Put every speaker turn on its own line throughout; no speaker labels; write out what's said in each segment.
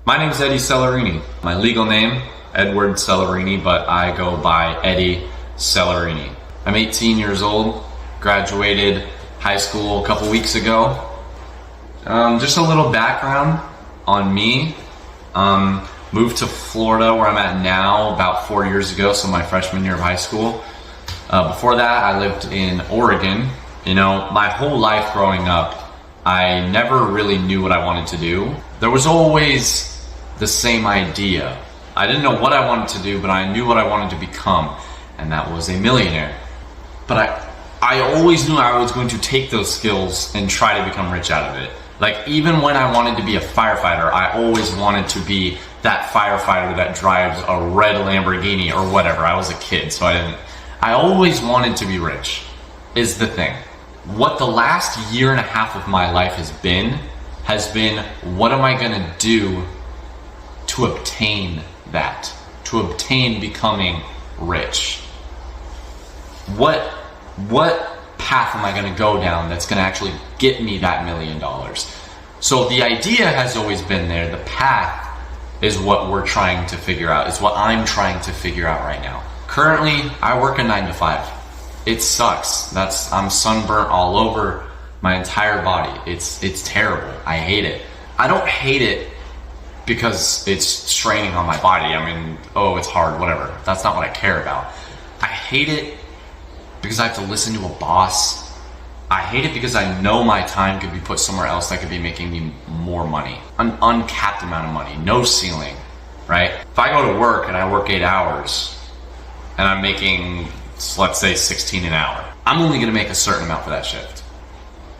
My name is Eddie Cellerini. My legal name, Edward Cellerini, but I go by Eddie Cellerini. I'm 18 years old, graduated high school a couple weeks ago. Just a little background on me. Moved to Florida, where I'm at now, about 4 years ago, so my freshman year of high school. Before that, I lived in Oregon. You know, my whole life growing up, I never really knew what I wanted to do. There was always the same idea. I didn't know what I wanted to do, but I knew what I wanted to become, and that was a millionaire. But I always knew I was going to take those skills and try to become rich out of it. Like, even when I wanted to be a firefighter, I always wanted to be that firefighter that drives a red Lamborghini or whatever. I was a kid, so I always wanted to be rich, is the thing. What the last year and a half of my life has been, what am I gonna do to obtain that, to obtain becoming rich? What path am I gonna go down that's gonna actually get me that $1 million? So the idea has always been there. The path is what we're trying to figure out. It's what I'm trying to figure out right now. Currently, I work a 9 to 5. It sucks. I'm sunburnt all over my entire body. It's terrible. I hate it. I don't hate it because it's straining on my body. I mean, oh, it's hard, whatever. That's not what I care about. I hate it because I have to listen to a boss. I hate it because I know my time could be put somewhere else that could be making me more money. An uncapped amount of money, no ceiling, right? If I go to work and I work 8 hours and I'm making, let's say, 16 an hour, I'm only gonna make a certain amount for that shift.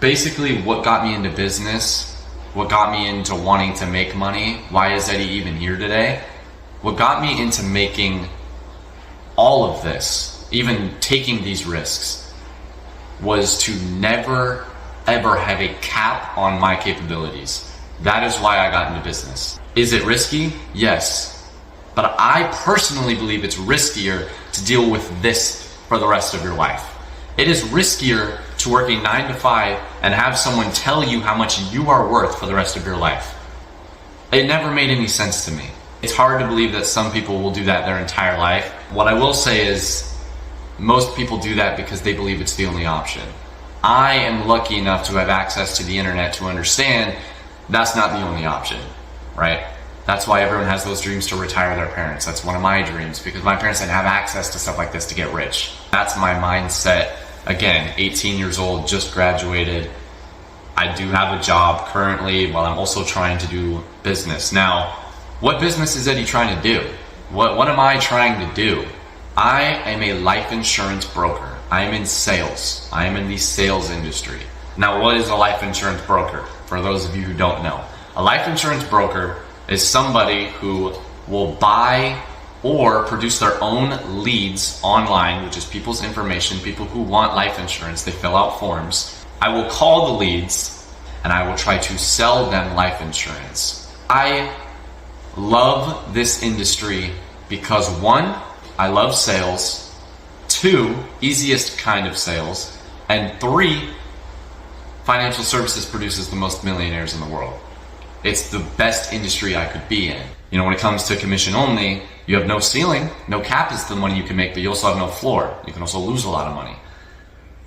Basically, what got me into business, what got me into wanting to make money, why is Eddie even here today? What got me into making all of this, even taking these risks, was to never ever have a cap on my capabilities. That is why I got into business. Is it risky? Yes. But I personally believe it's riskier to deal with this for the rest of your life. It is riskier to work a 9 to 5 and have someone tell you how much you are worth for the rest of your life. It never made any sense to me. It's hard to believe that some people will do that their entire life. What I will say is, most people do that because they believe it's the only option. I am lucky enough to have access to the internet to understand that's not the only option, right? That's why everyone has those dreams to retire their parents. That's one of my dreams, because my parents didn't have access to stuff like this to get rich. That's my mindset. Again, 18 years old, just graduated. I do have a job currently while I'm also trying to do business. Now, what business is Eddie trying to do? What am I trying to do? I am a life insurance broker. I am in sales. I am in the sales industry. Now, what is a life insurance broker? For those of you who don't know, a life insurance broker is somebody who will buy or produce their own leads online, which is people's information, people who want life insurance. They fill out forms. I will call the leads and I will try to sell them life insurance. I love this industry because, one, I love sales, 2, easiest kind of sales, and 3, financial services produces the most millionaires in the world. It's the best industry I could be in. You know, when it comes to commission only, you have no ceiling, no cap is the money you can make, but you also have no floor. You can also lose a lot of money.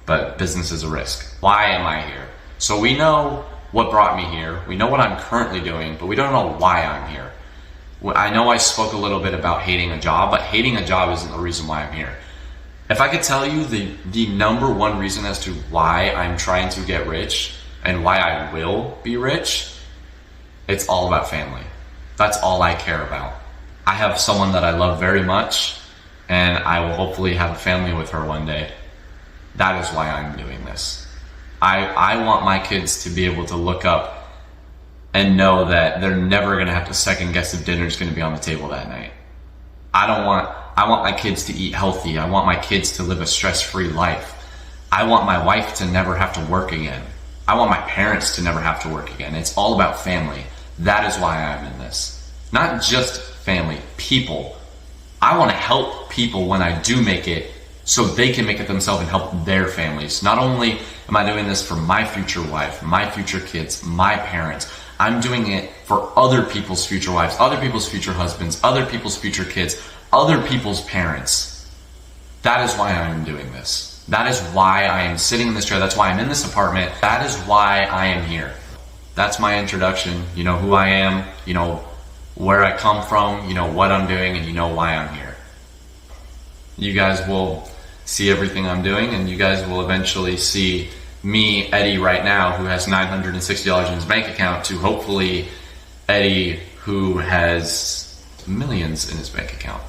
But business is a risk. Why am I here? So we know what brought me here. We know what I'm currently doing, but we don't know why I'm here. I know I spoke a little bit about hating a job, but hating a job isn't the reason why I'm here. If I could tell you the number one reason as to why I'm trying to get rich and why I will be rich, it's all about family. That's all I care about. I have someone that I love very much, and I will hopefully have a family with her one day. That is why I'm doing this. I want my kids to be able to look up and know that they're never gonna have to second guess if dinner's gonna be on the table that night. I want my kids to eat healthy. I want my kids to live a stress-free life. I want my wife to never have to work again. I want my parents to never have to work again. It's all about family. That is why I'm in this. Not just family, people. I want to help people when I do make it so they can make it themselves and help their families. Not only am I doing this for my future wife, my future kids, my parents, I'm doing it for other people's future wives, other people's future husbands, other people's future kids, other people's parents. That is why I'm doing this. That is why I am sitting in this chair. That's why I'm in this apartment. That is why I am here. That's my introduction. You know who I am, you know where I come from, you know what I'm doing, and you know why I'm here. You guys will see everything I'm doing, and you guys will eventually see me, Eddie, right now, who has $960 in his bank account, to hopefully Eddie, who has millions in his bank account.